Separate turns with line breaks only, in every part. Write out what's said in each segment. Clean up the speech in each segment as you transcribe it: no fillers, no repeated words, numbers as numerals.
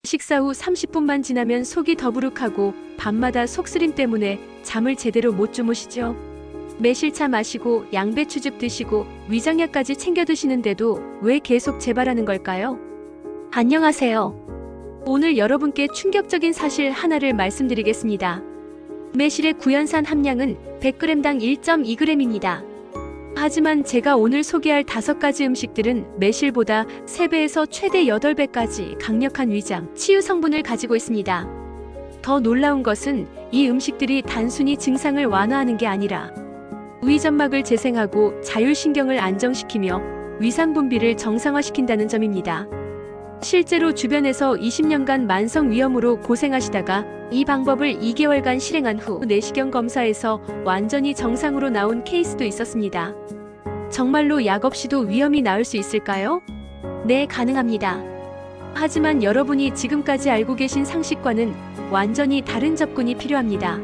식사 후 30분만 지나면 속이 더부룩하고 밤마다 속쓰림 때문에 잠을 제대로 못 주무시죠. 매실차 마시고 양배추즙 드시고 위장약까지 챙겨 드시는데도 왜 계속 재발하는 걸까요? 안녕하세요. 오늘 여러분께 충격적인 사실 하나를 말씀드리겠습니다. 매실의 구연산 함량은 100g당 1.2g입니다. 하지만 제가 오늘 소개할 5가지 음식들은 매실보다 3배에서 최대 8배까지 강력한 위장, 치유 성분을 가지고 있습니다. 더 놀라운 것은 이 음식들이 단순히 증상을 완화하는 게 아니라 위점막을 재생하고 자율신경을 안정시키며 위산 분비를 정상화시킨다는 점입니다. 실제로 주변에서 20년간 만성 위염으로 고생하시다가 이 방법을 2개월간 실행한 후 내시경 검사에서 완전히 정상으로 나온 케이스도 있었습니다. 정말로 약 없이도 위염이 나을 수 있을까요? 네, 가능합니다. 하지만 여러분이 지금까지 알고 계신 상식과는 완전히 다른 접근이 필요합니다.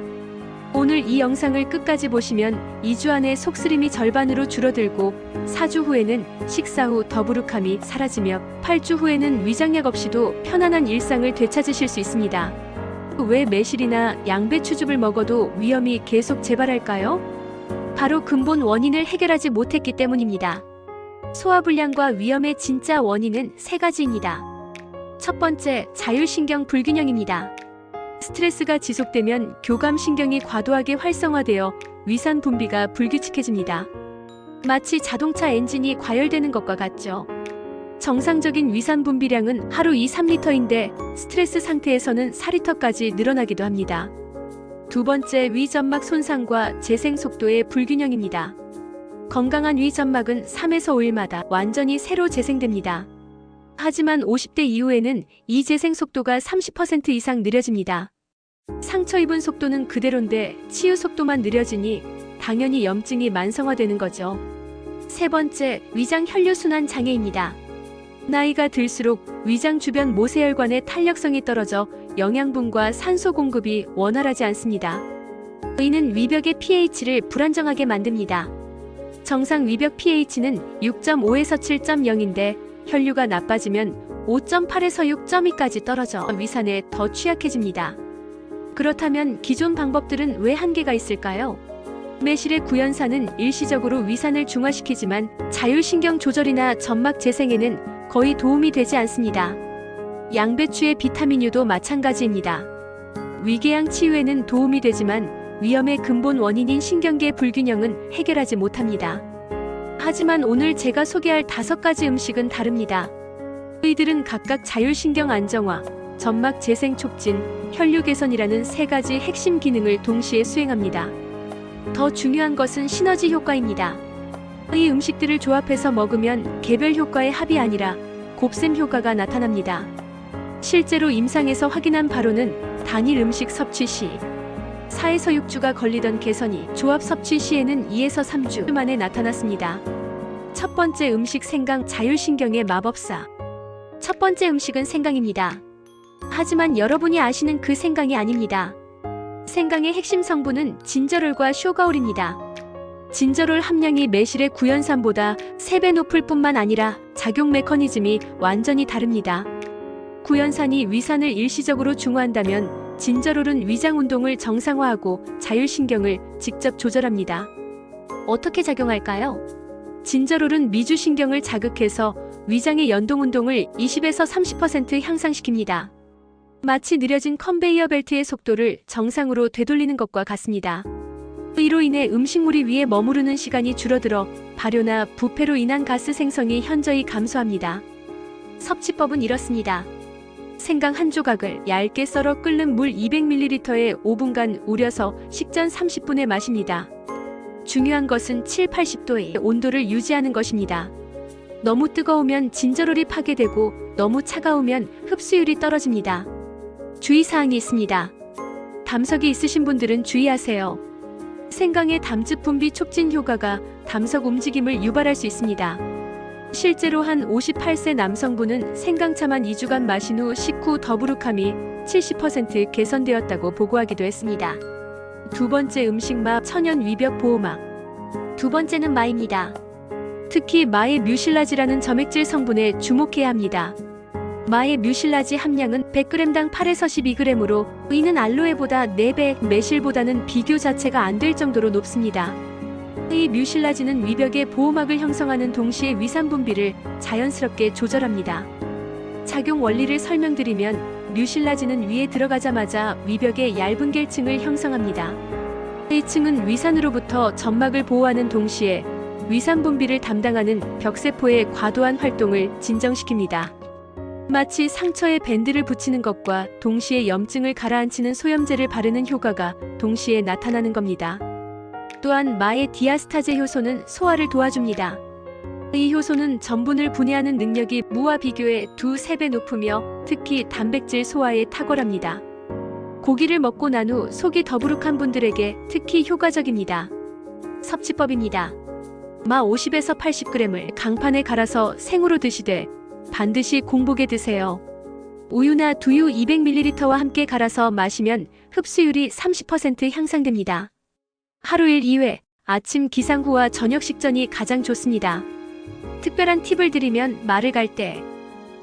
오늘 이 영상을 끝까지 보시면 2주 안에 속쓰림이 절반으로 줄어들고 4주 후에는 식사 후 더부룩함이 사라지며 8주 후에는 위장약 없이도 편안한 일상을 되찾으실 수 있습니다. 왜 매실이나 양배추즙을 먹어도 위염이 계속 재발할까요? 바로 근본 원인을 해결하지 못했기 때문입니다. 소화불량과 위염의 진짜 원인은 3가지입니다. 첫 번째, 자율신경 불균형입니다. 스트레스가 지속되면 교감신경이 과도하게 활성화되어 위산 분비가 불규칙해집니다. 마치 자동차 엔진이 과열되는 것과 같죠. 정상적인 위산 분비량은 하루 2-3리터인데 스트레스 상태에서는 4리터까지 늘어나기도 합니다. 두 번째, 위점막 손상과 재생 속도의 불균형입니다. 건강한 위점막은 3에서 5일마다 완전히 새로 재생됩니다. 하지만 50대 이후에는 이 재생 속도가 30% 이상 느려집니다. 상처 입은 속도는 그대로인데 치유 속도만 느려지니 당연히 염증이 만성화되는 거죠. 세 번째, 위장 혈류순환 장애입니다. 나이가 들수록 위장 주변 모세혈관의 탄력성이 떨어져 영양분과 산소 공급이 원활하지 않습니다. 이는 위벽의 pH를 불안정하게 만듭니다. 정상 위벽 pH는 6.5에서 7.0인데 혈류가 나빠지면 5.8에서 6.2까지 떨어져 위산에 더 취약해집니다. 그렇다면 기존 방법들은 왜 한계가 있을까요? 매실의 구연산은 일시적으로 위산을 중화시키지만 자율신경 조절이나 점막 재생에는 거의 도움이 되지 않습니다. 양배추의 비타민유도 마찬가지입니다. 위궤양 치유에는 도움이 되지만 위염의 근본 원인인 신경계 불균형은 해결하지 못합니다. 하지만 오늘 제가 소개할 5가지 음식은 다릅니다. 이들은 각각 자율신경 안정화, 점막 재생 촉진, 혈류 개선이라는 3가지 핵심 기능을 동시에 수행합니다. 더 중요한 것은 시너지 효과입니다. 이 음식들을 조합해서 먹으면 개별 효과의 합이 아니라 곱셈 효과가 나타납니다. 실제로 임상에서 확인한 바로는 단일 음식 섭취 시 4에서 6주가 걸리던 개선이 조합 섭취 시에는 2에서 3주 만에 나타났습니다. 첫 번째 음식, 생강, 자율신경의 마법사. 첫 번째 음식은 생강입니다. 하지만 여러분이 아시는 그 생강이 아닙니다. 생강의 핵심 성분은 진저롤과 쇼가올입니다. 진저롤 함량이 매실의 구연산보다 3배 높을 뿐만 아니라 작용 메커니즘이 완전히 다릅니다. 구연산이 위산을 일시적으로 중화한다면 진저롤은 위장 운동을 정상화하고 자율신경을 직접 조절합니다. 어떻게 작용할까요? 진저롤은 미주신경을 자극해서 위장의 연동 운동을 20에서 30% 향상시킵니다. 마치 느려진 컨베이어 벨트의 속도를 정상으로 되돌리는 것과 같습니다. 이로 인해 음식물이 위에 머무르는 시간이 줄어들어 발효나 부패로 인한 가스 생성이 현저히 감소합니다. 섭취법은 이렇습니다. 생강 한 조각을 얇게 썰어 끓는 물 200ml에 5분간 우려서 식전 30분에 마십니다. 중요한 것은 7-80도의 온도를 유지하는 것입니다. 너무 뜨거우면 진저롤이 파괴되고 너무 차가우면 흡수율이 떨어집니다. 주의사항이 있습니다. 담석이 있으신 분들은 주의하세요. 생강의 담즙 분비 촉진 효과가 담석 움직임을 유발할 수 있습니다. 실제로 한 58세 남성분은 생강차만 2주간 마신 후 식후 더부룩함이 70% 개선되었다고 보고하기도 했습니다. 두 번째 음식, 마, 천연 위벽 보호막. 두 번째는 마입니다. 특히 마의 뮤실라지라는 점액질 성분에 주목해야 합니다. 마의 뮤실라지 함량은 100g당 8에서 12g으로 이는 알로에보다 4배, 매실보다는 비교 자체가 안 될 정도로 높습니다. 이 뮤실라지는 위벽에 보호막을 형성하는 동시에 위산 분비를 자연스럽게 조절합니다. 작용 원리를 설명드리면 뮤실라지는 위에 들어가자마자 위벽에 얇은 결층을 형성합니다. 이 층은 위산으로부터 점막을 보호하는 동시에 위산 분비를 담당하는 벽세포의 과도한 활동을 진정시킵니다. 마치 상처에 밴드를 붙이는 것과 동시에 염증을 가라앉히는 소염제를 바르는 효과가 동시에 나타나는 겁니다. 또한 마의 디아스타제 효소는 소화를 도와줍니다. 이 효소는 전분을 분해하는 능력이 무와 비교해 2~3배 높으며 특히 단백질 소화에 탁월합니다. 고기를 먹고 난 후 속이 더부룩한 분들에게 특히 효과적입니다. 섭취법입니다. 마 50에서 80g을 강판에 갈아서 생으로 드시되 반드시 공복에 드세요. 우유나 두유 200ml와 함께 갈아서 마시면 흡수율이 30% 향상됩니다. 하루 1~2회, 아침 기상 후와 저녁 식전이 가장 좋습니다. 특별한 팁을 드리면 마를 갈 때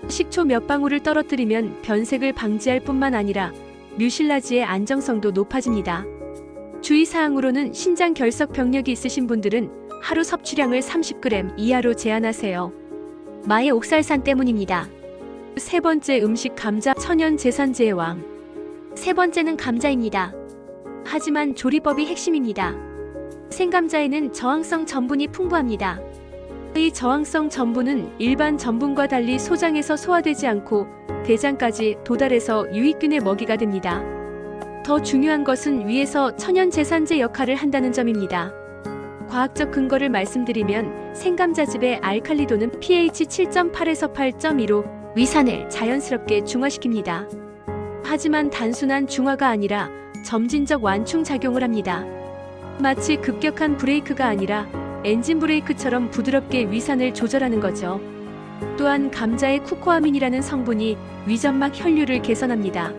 식초 몇 방울을 떨어뜨리면 변색을 방지할 뿐만 아니라 뮤실라지의 안정성도 높아집니다. 주의사항으로는 신장 결석 병력이 있으신 분들은 하루 섭취량을 30g 이하로 제한하세요. 마의 옥살산 때문입니다. 세 번째 음식 감자, 천연 제산제의 왕. 세 번째는 감자입니다. 하지만 조리법이 핵심입니다. 생감자에는 저항성 전분이 풍부합니다. 이 저항성 전분은 일반 전분과 달리 소장에서 소화되지 않고 대장까지 도달해서 유익균의 먹이가 됩니다. 더 중요한 것은 위에서 천연 제산제 역할을 한다는 점입니다. 과학적 근거를 말씀드리면 생감자즙의 알칼리도는 pH 7.8에서 8.2로 위산을 자연스럽게 중화시킵니다. 하지만 단순한 중화가 아니라 점진적 완충 작용을 합니다. 마치 급격한 브레이크가 아니라 엔진 브레이크처럼 부드럽게 위산을 조절하는 거죠. 또한 감자의 쿠코아민이라는 성분이 위점막 혈류를 개선합니다.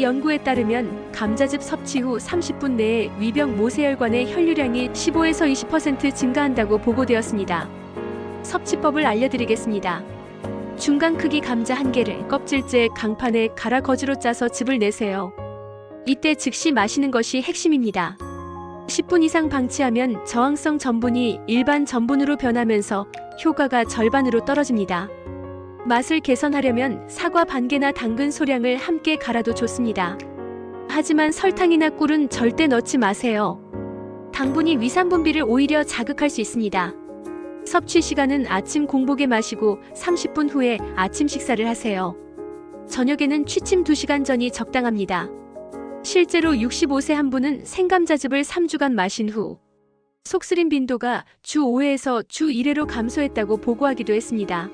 연구에 따르면 감자즙 섭취 후 30분 내에 위벽 모세혈관의 혈류량이 15에서 20% 증가한다고 보고되었습니다. 섭취법을 알려드리겠습니다. 중간 크기 감자 1개를 껍질째 강판에 갈아 거즈로 짜서 즙을 내세요. 이때 즉시 마시는 것이 핵심입니다. 10분 이상 방치하면 저항성 전분이 일반 전분으로 변하면서 효과가 절반으로 떨어집니다. 맛을 개선하려면 사과 반개나 당근 소량을 함께 갈아도 좋습니다. 하지만 설탕이나 꿀은 절대 넣지 마세요. 당분이 위산 분비를 오히려 자극할 수 있습니다. 섭취 시간은 아침 공복에 마시고 30분 후에 아침 식사를 하세요. 저녁에는 취침 2시간 전이 적당합니다. 실제로 65세 한 분은 생감자즙을 3주간 마신 후 속쓰림 빈도가 주 5회에서 주 1회로 감소했다고 보고하기도 했습니다.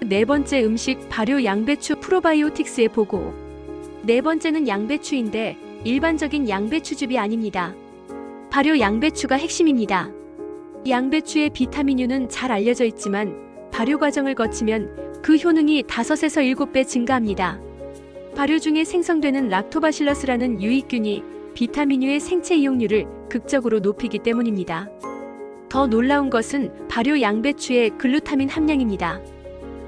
네 번째 음식 발효 양배추 프로바이오틱스의 보고. 네 번째는 양배추인데 일반적인 양배추즙이 아닙니다. 발효 양배추가 핵심입니다. 양배추의 비타민유는 잘 알려져 있지만 발효 과정을 거치면 그 효능이 5에서 7배 증가합니다. 발효 중에 생성되는 락토바실러스라는 유익균이 비타민유의 생체 이용률을 극적으로 높이기 때문입니다. 더 놀라운 것은 발효 양배추의 글루타민 함량입니다.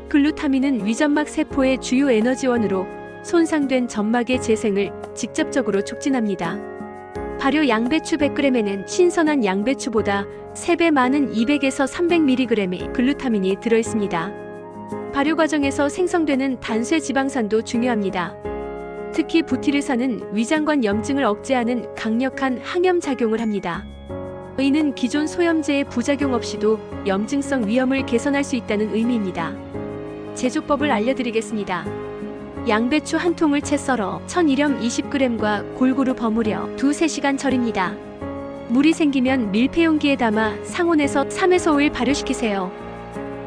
글루타민은 위점막 세포의 주요 에너지원으로 손상된 점막의 재생을 직접적으로 촉진합니다. 발효 양배추 100g에는 신선한 양배추보다 3배 많은 200에서 300mg의 글루타민이 들어있습니다. 발효 과정에서 생성되는 단쇄 지방산도 중요합니다. 특히 부티르산은 위장관 염증을 억제하는 강력한 항염 작용을 합니다. 이는 기존 소염제의 부작용 없이도 염증성 위염을 개선할 수 있다는 의미입니다. 제조법을 알려드리겠습니다. 양배추 한 통을 채 썰어 1000g 20g과 골고루 버무려 2~3시간 절입니다. 물이 생기면 밀폐용기에 담아 상온에서 3에서 5일 발효시키세요.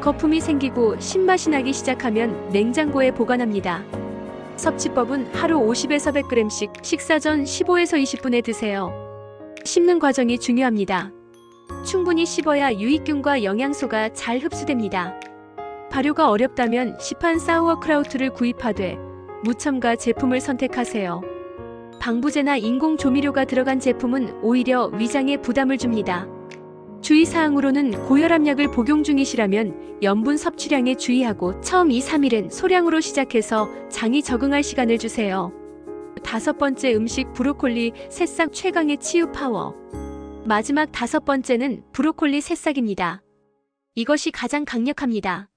거품이 생기고 신맛이 나기 시작하면 냉장고에 보관합니다. 섭취법은 하루 50에서 100g씩 식사 전 15에서 20분에 드세요. 씹는 과정이 중요합니다. 충분히 씹어야 유익균과 영양소가 잘 흡수됩니다. 발효가 어렵다면 시판 사우어크라우트를 구입하되 무첨가 제품을 선택하세요. 방부제나 인공 조미료가 들어간 제품은 오히려 위장에 부담을 줍니다. 주의사항으로는 고혈압약을 복용 중이시라면 염분 섭취량에 주의하고 처음 2-3일은 소량으로 시작해서 장이 적응할 시간을 주세요. 5번째 음식 브로콜리, 새싹 최강의 치유 파워. 마지막 5번째는 브로콜리 새싹입니다. 이것이 가장 강력합니다.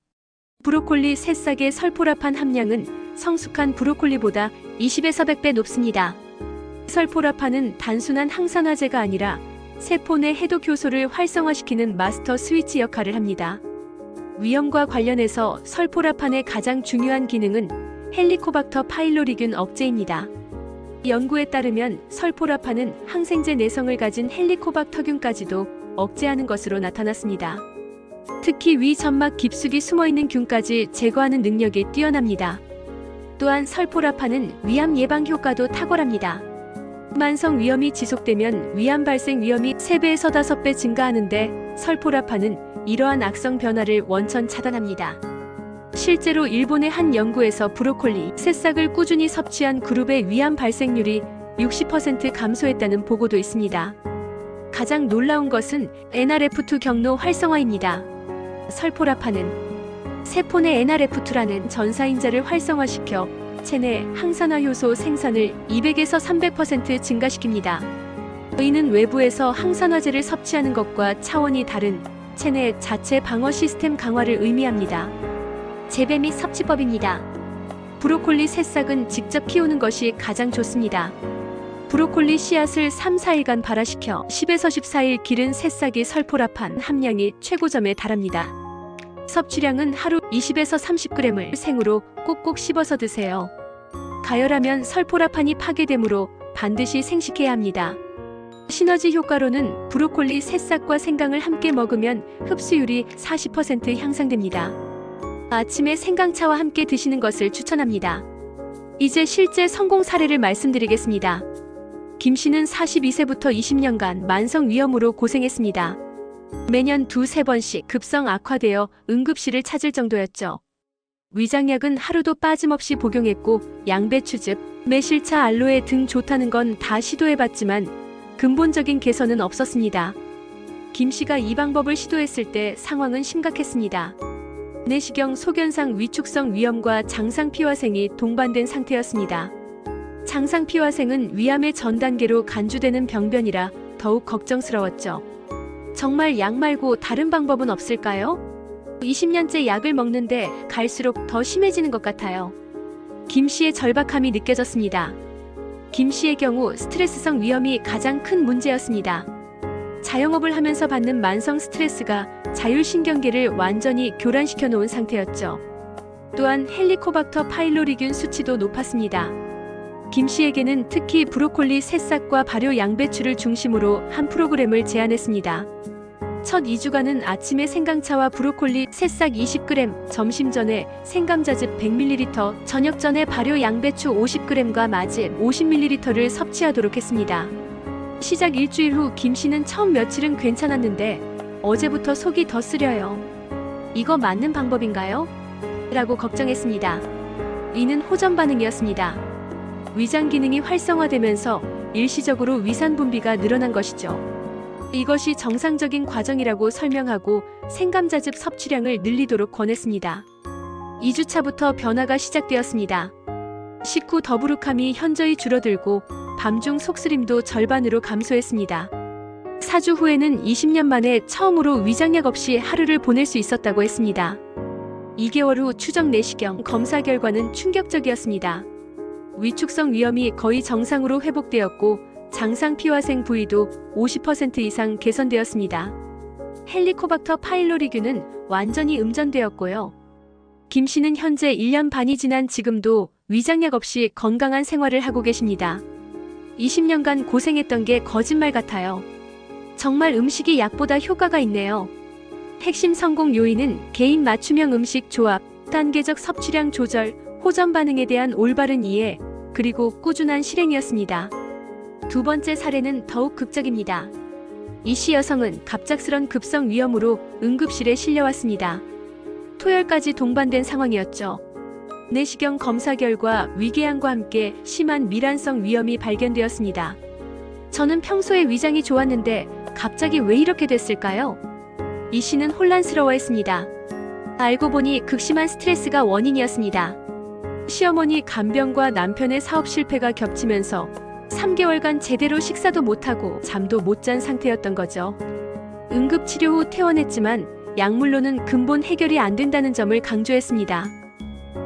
브로콜리 새싹의 설포라판 함량은 성숙한 브로콜리보다 20에서 100배 높습니다. 설포라판은 단순한 항산화제가 아니라 세포 내 해독 효소를 활성화시키는 마스터 스위치 역할을 합니다. 위염과 관련해서 설포라판의 가장 중요한 기능은 헬리코박터 파일로리균 억제입니다. 연구에 따르면 설포라판은 항생제 내성을 가진 헬리코박터균까지도 억제하는 것으로 나타났습니다. 특히 위 점막 깊숙이 숨어있는 균까지 제거하는 능력이 뛰어납니다. 또한 설포라판은 위암 예방 효과도 탁월합니다. 만성 위염이 지속되면 위암 발생 위험이 3배에서 5배 증가하는데 설포라판은 이러한 악성 변화를 원천 차단합니다. 실제로 일본의 한 연구에서 브로콜리 새싹을 꾸준히 섭취한 그룹의 위암 발생률이 60% 감소했다는 보고도 있습니다. 가장 놀라운 것은 NRF2 경로 활성화입니다. 설포라판은 세포 내 NRF2라는 전사인자를 활성화시켜 체내 항산화 효소 생산을 200에서 300% 증가시킵니다. 이는 외부에서 항산화제를 섭취하는 것과 차원이 다른 체내 자체 방어 시스템 강화를 의미합니다. 재배 및 섭취법입니다. 브로콜리 새싹은 직접 키우는 것이 가장 좋습니다. 브로콜리 씨앗을 3-4일간 발화시켜 10에서 14일 기른 새싹이 설포라판 함량이 최고점에 달합니다. 섭취량은 하루 20에서 30g을 생으로 꼭꼭 씹어서 드세요. 가열하면 설포라판이 파괴되므로 반드시 생식해야 합니다. 시너지 효과로는 브로콜리 새싹과 생강을 함께 먹으면 흡수율이 40% 향상됩니다. 아침에 생강차와 함께 드시는 것을 추천합니다. 이제 실제 성공 사례를 말씀드리겠습니다. 김 씨는 42세부터 20년간 만성 위염으로 고생했습니다. 매년 2-3번씩 급성 악화되어 응급실을 찾을 정도였죠. 위장약은 하루도 빠짐없이 복용했고 양배추즙, 매실차, 알로에 등 좋다는 건 다 시도해봤지만 근본적인 개선은 없었습니다. 김 씨가 이 방법을 시도했을 때 상황은 심각했습니다. 내시경, 소견상, 위축성 위염과 장상피화생이 동반된 상태였습니다. 장상피화생은 위암의 전 단계로 간주되는 병변이라 더욱 걱정스러웠죠. 정말 약 말고 다른 방법은 없을까요? 20년째 약을 먹는데 갈수록 더 심해지는 것 같아요. 김 씨의 절박함이 느껴졌습니다. 김 씨의 경우 스트레스성 위염이 가장 큰 문제였습니다. 자영업을 하면서 받는 만성 스트레스가 자율신경계를 완전히 교란시켜 놓은 상태였죠. 또한 헬리코박터 파일로리균 수치도 높았습니다. 김 씨에게는 특히 브로콜리 새싹과 발효 양배추를 중심으로 한 프로그램을 제안했습니다. 첫 2주간은 아침에 생강차와 브로콜리 새싹 20g, 점심 전에 생감자즙 100ml, 저녁 전에 발효 양배추 50g과 마즙 50ml를 섭취하도록 했습니다. 시작 일주일 후 김 씨는 처음 며칠은 괜찮았는데 어제부터 속이 더 쓰려요. 이거 맞는 방법인가요? 라고 걱정했습니다. 이는 호전 반응이었습니다. 위장 기능이 활성화되면서 일시적으로 위산 분비가 늘어난 것이죠. 이것이 정상적인 과정이라고 설명하고 생감자즙 섭취량을 늘리도록 권했습니다. 2주차부터 변화가 시작되었습니다. 식후 더부룩함이 현저히 줄어들고 밤중 속쓰림도 절반으로 감소했습니다. 4주 후에는 20년 만에 처음으로 위장약 없이 하루를 보낼 수 있었다고 했습니다. 2개월 후 추적 내시경 검사 결과는 충격적이었습니다. 위축성 위염이 거의 정상으로 회복되었고 장상피화생 부위도 50% 이상 개선되었습니다. 헬리코박터 파일로리균은 완전히 음전되었고요. 김 씨는 현재 1년 반이 지난 지금도 위장약 없이 건강한 생활을 하고 계십니다. 20년간 고생했던 게 거짓말 같아요. 정말 음식이 약보다 효과가 있네요. 핵심 성공 요인은 개인 맞춤형 음식 조합, 단계적 섭취량 조절, 호전 반응에 대한 올바른 이해, 그리고 꾸준한 실행이었습니다. 두 번째 사례는 더욱 극적입니다. 이 씨 여성은 갑작스런 급성 위염으로 응급실에 실려왔습니다. 토혈까지 동반된 상황이었죠. 내시경 검사 결과 위궤양과 함께 심한 미란성 위염이 발견되었습니다. 저는 평소에 위장이 좋았는데 갑자기 왜 이렇게 됐을까요? 이 씨는 혼란스러워했습니다. 알고 보니 극심한 스트레스가 원인이었습니다. 시어머니 간병과 남편의 사업 실패가 겹치면서 3개월간 제대로 식사도 못하고 잠도 못 잔 상태였던 거죠. 응급치료 후 퇴원했지만 약물로는 근본 해결이 안 된다는 점을 강조했습니다.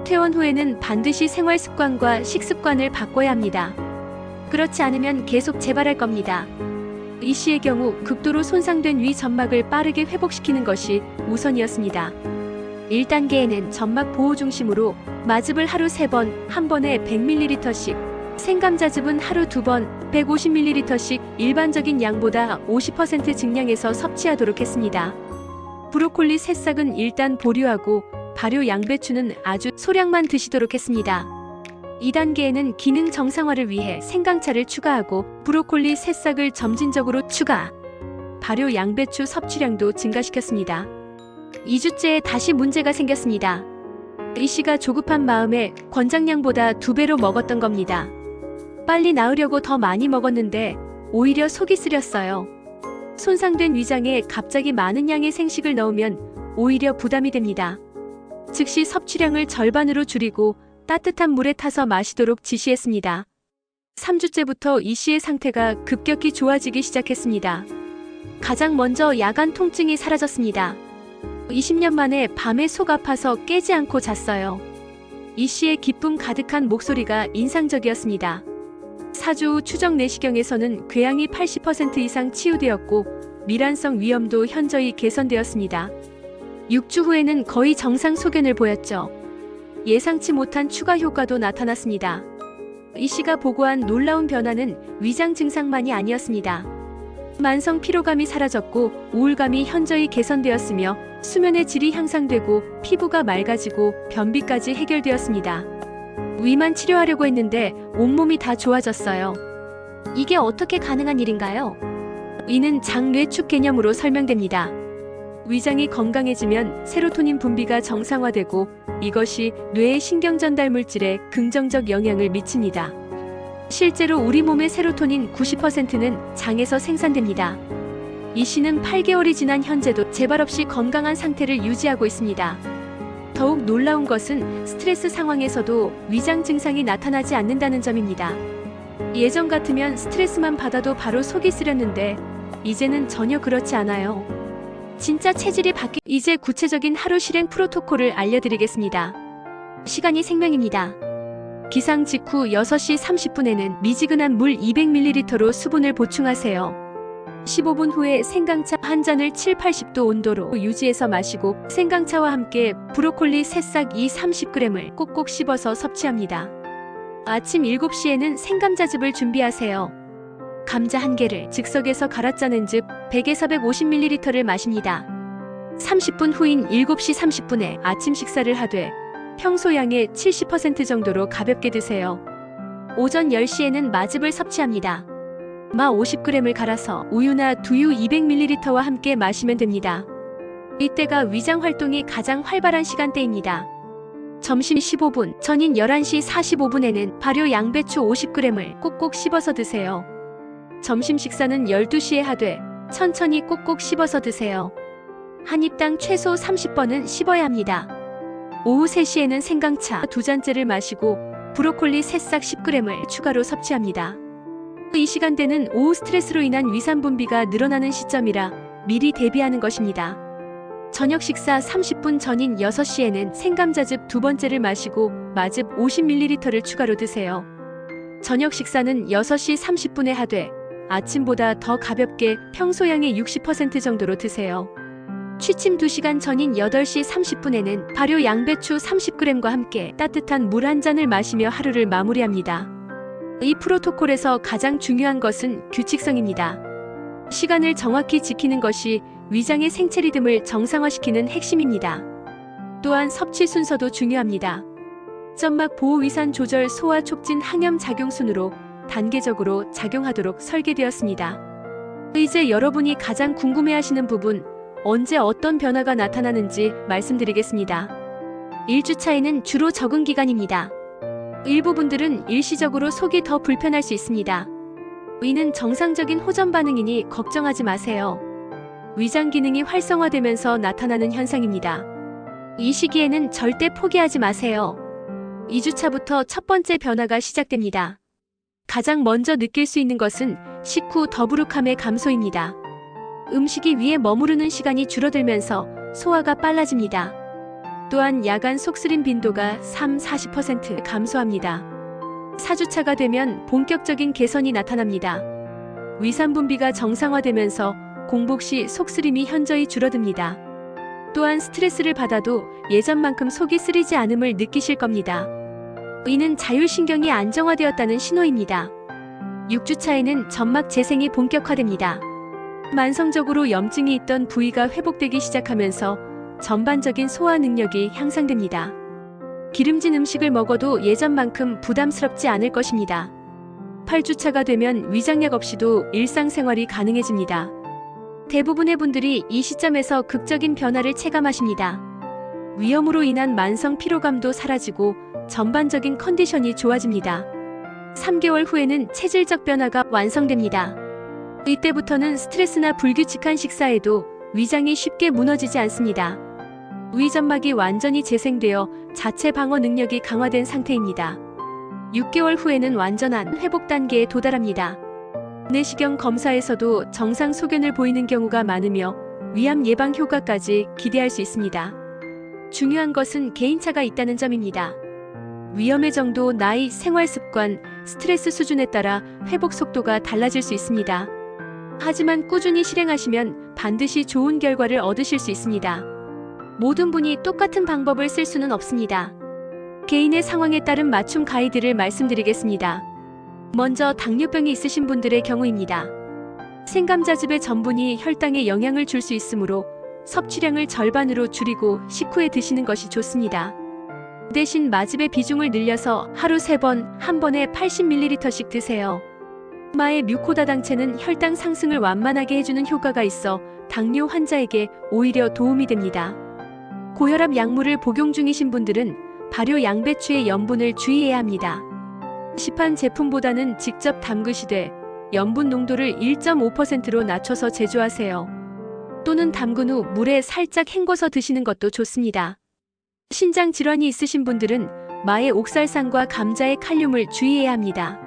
퇴원 후에는 반드시 생활 습관과 식습관을 바꿔야 합니다. 그렇지 않으면 계속 재발할 겁니다. 이 씨의 경우 극도로 손상된 위 점막을 빠르게 회복시키는 것이 우선이었습니다. 1단계에는 점막 보호 중심으로 마즙을 하루 3번, 한 번에 100ml씩, 생감자즙은 하루 2번, 150ml씩 일반적인 양보다 50% 증량해서 섭취하도록 했습니다. 브로콜리 새싹은 일단 보류하고 발효 양배추는 아주 소량만 드시도록 했습니다. 2단계에는 기능 정상화를 위해 생강차를 추가하고 브로콜리 새싹을 점진적으로 추가, 발효 양배추 섭취량도 증가시켰습니다. 2주째에 다시 문제가 생겼습니다. 이 씨가 조급한 마음에 권장량보다 2배로 먹었던 겁니다. 빨리 나으려고 더 많이 먹었는데 오히려 속이 쓰렸어요. 손상된 위장에 갑자기 많은 양의 생식을 넣으면 오히려 부담이 됩니다. 즉시 섭취량을 절반으로 줄이고 따뜻한 물에 타서 마시도록 지시했습니다. 3주째부터 이 씨의 상태가 급격히 좋아지기 시작했습니다. 가장 먼저 야간 통증이 사라졌습니다. 20년 만에 밤에 속 아파서 깨지 않고 잤어요. 이 씨의 기쁨 가득한 목소리가 인상적이었습니다. 4주 후 추적 내시경에서는 궤양이 80% 이상 치유되었고 미란성 위험도 현저히 개선되었습니다. 6주 후에는 거의 정상 소견을 보였죠. 예상치 못한 추가 효과도 나타났습니다. 이 씨가 보고한 놀라운 변화는 위장 증상만이 아니었습니다. 만성 피로감이 사라졌고 우울감이 현저히 개선되었으며 수면의 질이 향상되고 피부가 맑아지고 변비까지 해결되었습니다. 위만 치료하려고 했는데 온몸이 다 좋아졌어요. 이게 어떻게 가능한 일인가요? 이는 장뇌축 개념으로 설명됩니다. 위장이 건강해지면 세로토닌 분비가 정상화되고 이것이 뇌의 신경전달 물질에 긍정적 영향을 미칩니다. 실제로 우리 몸의 세로토닌 90%는 장에서 생산됩니다. 이 씨는 8개월이 지난 현재도 재발 없이 건강한 상태를 유지하고 있습니다. 더욱 놀라운 것은 스트레스 상황에서도 위장 증상이 나타나지 않는다는 점입니다. 예전 같으면 스트레스만 받아도 바로 속이 쓰렸는데 이제는 전혀 그렇지 않아요. 진짜 체질이 이제 구체적인 하루 실행 프로토콜을 알려드리겠습니다. 시간이 생명입니다. 기상 직후 6시 30분에는 미지근한 물 200ml로 수분을 보충하세요. 15분 후에 생강차 한 잔을 7~80도 온도로 유지해서 마시고 생강차와 함께 브로콜리 새싹 30g을 꼭꼭 씹어서 섭취합니다. 아침 7시에는 생감자즙을 준비하세요. 감자 1개를 즉석에서 갈아 짜낸 즙 100에서 150ml를 마십니다. 30분 후인 7시 30분에 아침 식사를 하되 평소 양의 70% 정도로 가볍게 드세요. 오전 10시에는 마즙을 섭취합니다. 마 50g을 갈아서 우유나 두유 200ml와 함께 마시면 됩니다. 이때가 위장 활동이 가장 활발한 시간대입니다. 점심 15분 전인 11시 45분에는 발효 양배추 50g을 꼭꼭 씹어서 드세요. 점심 식사는 12시에 하되 천천히 꼭꼭 씹어서 드세요. 한 입당 최소 30번은 씹어야 합니다. 오후 3시에는 생강차 2잔째를 마시고 브로콜리 새싹 10g을 추가로 섭취합니다. 이 시간대는 오후 스트레스로 인한 위산 분비가 늘어나는 시점이라 미리 대비하는 것입니다. 저녁 식사 30분 전인 6시에는 생감자즙 2번째를 마시고 마즙 50ml를 추가로 드세요. 저녁 식사는 6시 30분에 하되 아침보다 더 가볍게 평소 양의 60% 정도로 드세요. 취침 2시간 전인 8시 30분에는 발효 양배추 30g과 함께 따뜻한 물 한 잔을 마시며 하루를 마무리합니다. 이 프로토콜에서 가장 중요한 것은 규칙성입니다. 시간을 정확히 지키는 것이 위장의 생체 리듬을 정상화시키는 핵심입니다. 또한 섭취 순서도 중요합니다. 점막 보호 위산 조절 소화 촉진 항염 작용 순으로 단계적으로 작용하도록 설계되었습니다. 이제 여러분이 가장 궁금해하시는 부분, 언제 어떤 변화가 나타나는지 말씀드리겠습니다. 1주차에는 주로 적응 기간입니다. 일부 분들은 일시적으로 속이 더 불편할 수 있습니다. 위는 정상적인 호전 반응이니 걱정하지 마세요. 위장 기능이 활성화되면서 나타나는 현상입니다. 이 시기에는 절대 포기하지 마세요. 2주차부터 첫 번째 변화가 시작됩니다. 가장 먼저 느낄 수 있는 것은 식후 더부룩함의 감소입니다. 음식이 위에 머무르는 시간이 줄어들면서 소화가 빨라집니다. 또한 야간 속쓰림 빈도가 30-40% 감소합니다. 4주차가 되면 본격적인 개선이 나타납니다. 위산 분비가 정상화되면서 공복 시 속쓰림이 현저히 줄어듭니다. 또한 스트레스를 받아도 예전만큼 속이 쓰리지 않음을 느끼실 겁니다. 이는 자율신경이 안정화되었다는 신호입니다. 6주차에는 점막 재생이 본격화됩니다. 만성적으로 염증이 있던 부위가 회복되기 시작하면서 전반적인 소화 능력이 향상됩니다. 기름진 음식을 먹어도 예전만큼 부담스럽지 않을 것입니다. 8주차가 되면 위장약 없이도 일상생활이 가능해집니다. 대부분의 분들이 이 시점에서 극적인 변화를 체감하십니다. 위염으로 인한 만성 피로감도 사라지고 전반적인 컨디션이 좋아집니다. 3개월 후에는 체질적 변화가 완성됩니다. 이때부터는 스트레스나 불규칙한 식사에도 위장이 쉽게 무너지지 않습니다. 위점막이 완전히 재생되어 자체 방어 능력이 강화된 상태입니다. 6개월 후에는 완전한 회복 단계에 도달합니다. 내시경 검사에서도 정상 소견을 보이는 경우가 많으며 위암 예방 효과까지 기대할 수 있습니다. 중요한 것은 개인차가 있다는 점입니다. 위험의 정도, 나이, 생활 습관, 스트레스 수준에 따라 회복 속도가 달라질 수 있습니다. 하지만 꾸준히 실행하시면 반드시 좋은 결과를 얻으실 수 있습니다. 모든 분이 똑같은 방법을 쓸 수는 없습니다. 개인의 상황에 따른 맞춤 가이드를 말씀드리겠습니다. 먼저 당뇨병이 있으신 분들의 경우입니다. 생감자즙의 전분이 혈당에 영향을 줄 수 있으므로 섭취량을 절반으로 줄이고 식후에 드시는 것이 좋습니다. 대신 마즙의 비중을 늘려서 하루 3번, 한 번에 80ml씩 드세요. 마의 뮤코다당체는 혈당 상승을 완만하게 해주는 효과가 있어 당뇨 환자에게 오히려 도움이 됩니다. 고혈압 약물을 복용 중이신 분들은 발효 양배추의 염분을 주의해야 합니다. 시판 제품보다는 직접 담그시되 염분 농도를 1.5%로 낮춰서 제조하세요. 또는 담근 후 물에 살짝 헹궈서 드시는 것도 좋습니다. 신장 질환이 있으신 분들은 마의 옥살산과 감자의 칼륨을 주의해야 합니다.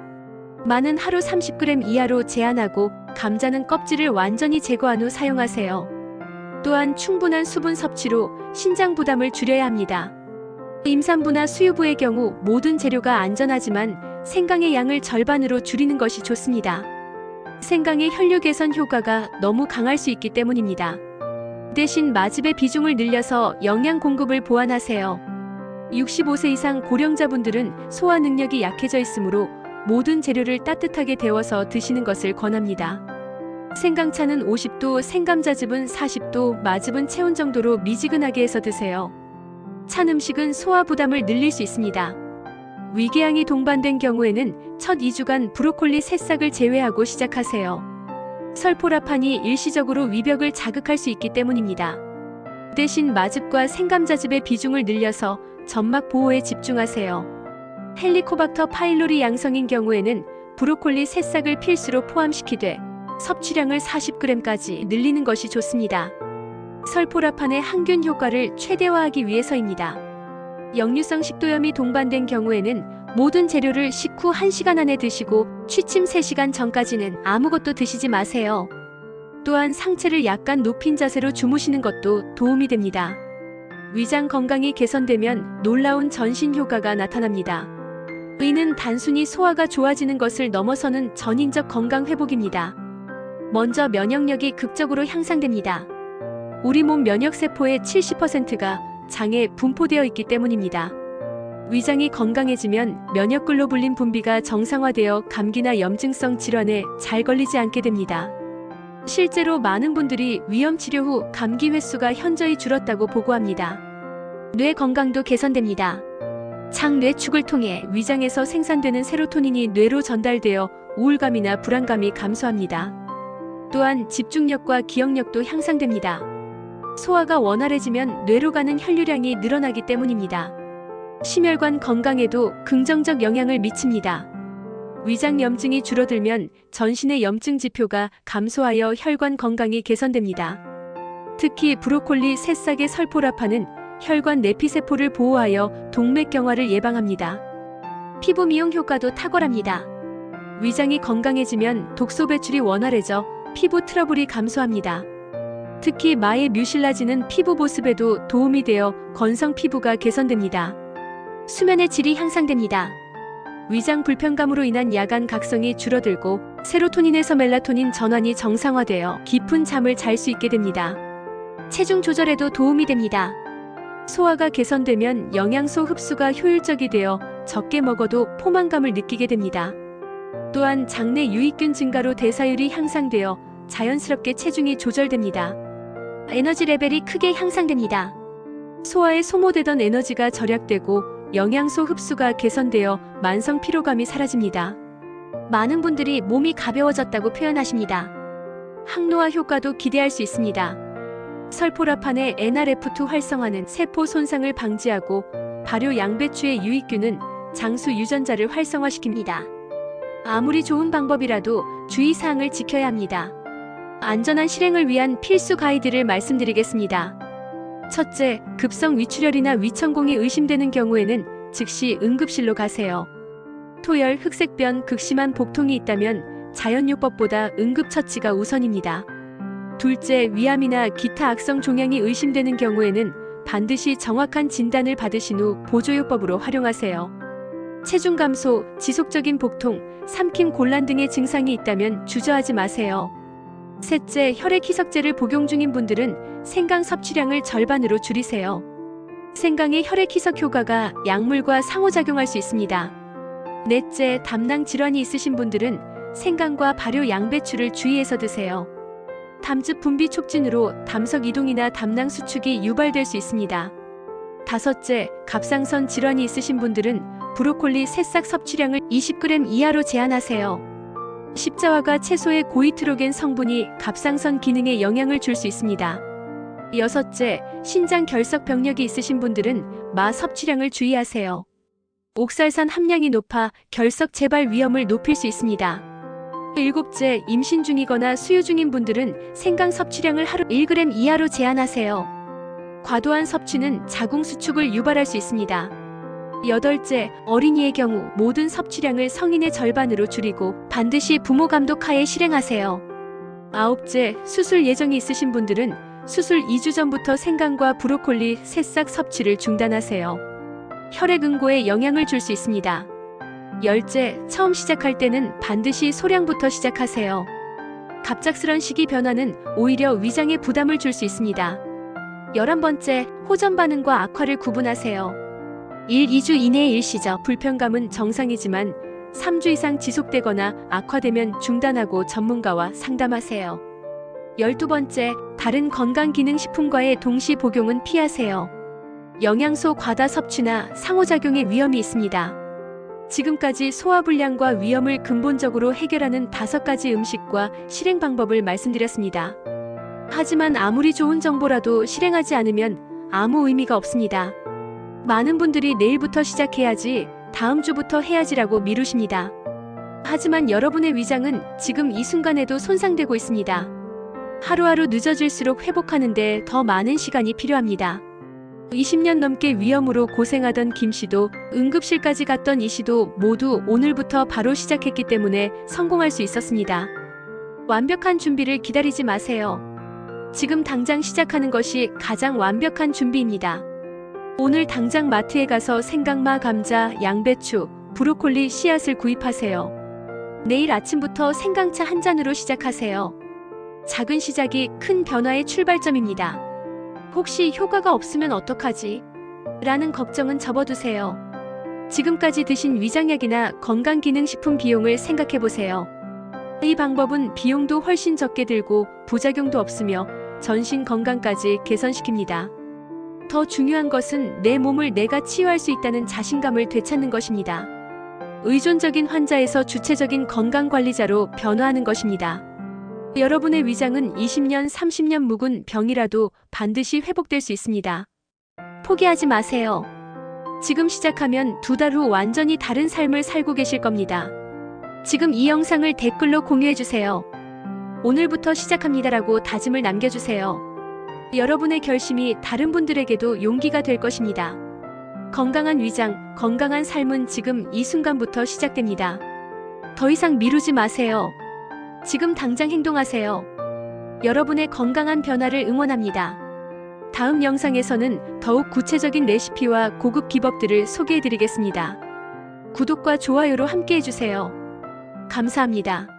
마는 하루 30g 이하로 제한하고 감자는 껍질을 완전히 제거한 후 사용하세요. 또한 충분한 수분 섭취로 신장 부담을 줄여야 합니다. 임산부나 수유부의 경우 모든 재료가 안전하지만 생강의 양을 절반으로 줄이는 것이 좋습니다. 생강의 혈류 개선 효과가 너무 강할 수 있기 때문입니다. 대신 마즙의 비중을 늘려서 영양 공급을 보완하세요. 65세 이상 고령자분들은 소화 능력이 약해져 있으므로 모든 재료를 따뜻하게 데워서 드시는 것을 권합니다. 생강차는 50도, 생감자즙은 40도, 마즙은 체온 정도로 미지근하게 해서 드세요. 찬 음식은 소화 부담을 늘릴 수 있습니다. 위궤양이 동반된 경우에는 첫 2주간 브로콜리 새싹을 제외하고 시작하세요. 설포라판이 일시적으로 위벽을 자극할 수 있기 때문입니다. 대신 마즙과 생감자즙의 비중을 늘려서 점막 보호에 집중하세요. 헬리코박터 파일로리 양성인 경우에는 브로콜리 새싹을 필수로 포함시키되 섭취량을 40g까지 늘리는 것이 좋습니다. 설포라판의 항균 효과를 최대화하기 위해서입니다. 역류성 식도염이 동반된 경우에는 모든 재료를 식후 1시간 안에 드시고 취침 3시간 전까지는 아무것도 드시지 마세요. 또한 상체를 약간 높인 자세로 주무시는 것도 도움이 됩니다. 위장 건강이 개선되면 놀라운 전신 효과가 나타납니다. 의는 단순히 소화가 좋아지는 것을 넘어서는 전인적 건강 회복입니다. 먼저 면역력이 극적으로 향상됩니다. 우리 몸 면역세포의 70%가 장에 분포되어 있기 때문입니다. 위장이 건강해지면 면역글로불린 분비가 정상화되어 감기나 염증성 질환에 잘 걸리지 않게 됩니다. 실제로 많은 분들이 위염 치료 후 감기 횟수가 현저히 줄었다고 보고합니다. 뇌 건강도 개선됩니다. 장뇌축을 통해 위장에서 생산되는 세로토닌이 뇌로 전달되어 우울감이나 불안감이 감소합니다. 또한 집중력과 기억력도 향상됩니다. 소화가 원활해지면 뇌로 가는 혈류량이 늘어나기 때문입니다. 심혈관 건강에도 긍정적 영향을 미칩니다. 위장 염증이 줄어들면 전신의 염증 지표가 감소하여 혈관 건강이 개선됩니다. 특히 브로콜리 새싹의 설포라판은 혈관 내피세포를 보호하여 동맥경화를 예방합니다. 피부 미용 효과도 탁월합니다. 위장이 건강해지면 독소 배출이 원활해져 피부 트러블이 감소합니다. 특히 마의 뮤실라진은 피부 보습에도 도움이 되어 건성 피부가 개선됩니다. 수면의 질이 향상됩니다. 위장 불편감으로 인한 야간 각성이 줄어들고 세로토닌에서 멜라토닌 전환이 정상화되어 깊은 잠을 잘 수 있게 됩니다. 체중 조절에도 도움이 됩니다. 소화가 개선되면 영양소 흡수가 효율적이 되어 적게 먹어도 포만감을 느끼게 됩니다. 또한 장내 유익균 증가로 대사율이 향상되어 자연스럽게 체중이 조절됩니다. 에너지 레벨이 크게 향상됩니다. 소화에 소모되던 에너지가 절약되고 영양소 흡수가 개선되어 만성 피로감이 사라집니다. 많은 분들이 몸이 가벼워졌다고 표현하십니다. 항노화 효과도 기대할 수 있습니다. 설포라판의 NRF2 활성화는 세포 손상을 방지하고 발효 양배추의 유익균은 장수 유전자를 활성화시킵니다. 아무리 좋은 방법이라도 주의사항을 지켜야 합니다. 안전한 실행을 위한 필수 가이드를 말씀드리겠습니다. 첫째, 급성 위출혈이나 위천공이 의심되는 경우에는 즉시 응급실로 가세요. 토열, 흑색변, 극심한 복통이 있다면 자연요법보다 응급처치가 우선입니다. 둘째, 위암이나 기타 악성 종양이 의심되는 경우에는 반드시 정확한 진단을 받으신 후 보조요법으로 활용하세요. 체중 감소, 지속적인 복통, 삼킴 곤란 등의 증상이 있다면 주저하지 마세요. 셋째, 혈액 희석제를 복용 중인 분들은 생강 섭취량을 절반으로 줄이세요. 생강의 혈액 희석 효과가 약물과 상호작용할 수 있습니다. 넷째, 담낭 질환이 있으신 분들은 생강과 발효 양배추를 주의해서 드세요. 담즙 분비 촉진으로 담석 이동이나 담낭 수축이 유발될 수 있습니다. 다섯째, 갑상선 질환이 있으신 분들은 브로콜리 새싹 섭취량을 20g 이하로 제한하세요. 십자화가 채소의 고이트로겐 성분이 갑상선 기능에 영향을 줄 수 있습니다. 여섯째, 신장 결석 병력이 있으신 분들은 마 섭취량을 주의하세요. 옥살산 함량이 높아 결석 재발 위험을 높일 수 있습니다. 일곱째, 임신 중이거나 수유 중인 분들은 생강 섭취량을 하루 1g 이하로 제한하세요. 과도한 섭취는 자궁 수축을 유발할 수 있습니다. 여덟째, 어린이의 경우 모든 섭취량을 성인의 절반으로 줄이고 반드시 부모 감독하에 실행하세요. 아홉째, 수술 예정이 있으신 분들은 수술 2주 전부터 생강과 브로콜리 새싹 섭취를 중단하세요. 혈액 응고에 영향을 줄 수 있습니다. 열째, 처음 시작할 때는 반드시 소량부터 시작하세요. 갑작스런 식이 변화는 오히려 위장에 부담을 줄 수 있습니다. 11번째, 호전 반응과 악화를 구분하세요. 2주 이내의 일시적 불편감은 정상이지만 3주 이상 지속되거나 악화되면 중단하고 전문가와 상담하세요. 12번째, 다른 건강기능식품과의 동시 복용은 피하세요. 영양소 과다 섭취나 상호작용의 위험이 있습니다. 지금까지 소화불량과 위염을 근본적으로 해결하는 5가지 음식과 실행 방법을 말씀드렸습니다. 하지만 아무리 좋은 정보라도 실행하지 않으면 아무 의미가 없습니다. 많은 분들이 내일부터 시작해야지, 다음 주부터 해야지라고 미루십니다. 하지만 여러분의 위장은 지금 이 순간에도 손상되고 있습니다. 하루하루 늦어질수록 회복하는데 더 많은 시간이 필요합니다. 20년 넘게 위염으로 고생하던 김 씨도 응급실까지 갔던 이 씨도 모두 오늘부터 바로 시작했기 때문에 성공할 수 있었습니다. 완벽한 준비를 기다리지 마세요. 지금 당장 시작하는 것이 가장 완벽한 준비입니다. 오늘 당장 마트에 가서 생강마, 감자, 양배추, 브로콜리 씨앗을 구입하세요. 내일 아침부터 생강차 한 잔으로 시작하세요. 작은 시작이 큰 변화의 출발점입니다. 혹시 효과가 없으면 어떡하지? 라는 걱정은 접어두세요. 지금까지 드신 위장약이나 건강기능식품 비용을 생각해보세요. 이 방법은 비용도 훨씬 적게 들고 부작용도 없으며 전신 건강까지 개선시킵니다. 더 중요한 것은 내 몸을 내가 치유할 수 있다는 자신감을 되찾는 것입니다. 의존적인 환자에서 주체적인 건강관리자로 변화하는 것입니다. 여러분의 위장은 20년, 30년 묵은 병이라도 반드시 회복될 수 있습니다. 포기하지 마세요. 지금 시작하면 2달 후 완전히 다른 삶을 살고 계실 겁니다. 지금 이 영상을 댓글로 공유해주세요. 오늘부터 시작합니다라고 다짐을 남겨주세요. 여러분의 결심이 다른 분들에게도 용기가 될 것입니다. 건강한 위장, 건강한 삶은 지금 이 순간부터 시작됩니다. 더 이상 미루지 마세요. 지금 당장 행동하세요. 여러분의 건강한 변화를 응원합니다. 다음 영상에서는 더욱 구체적인 레시피와 고급 비법들을 소개해드리겠습니다. 구독과 좋아요로 함께해주세요. 감사합니다.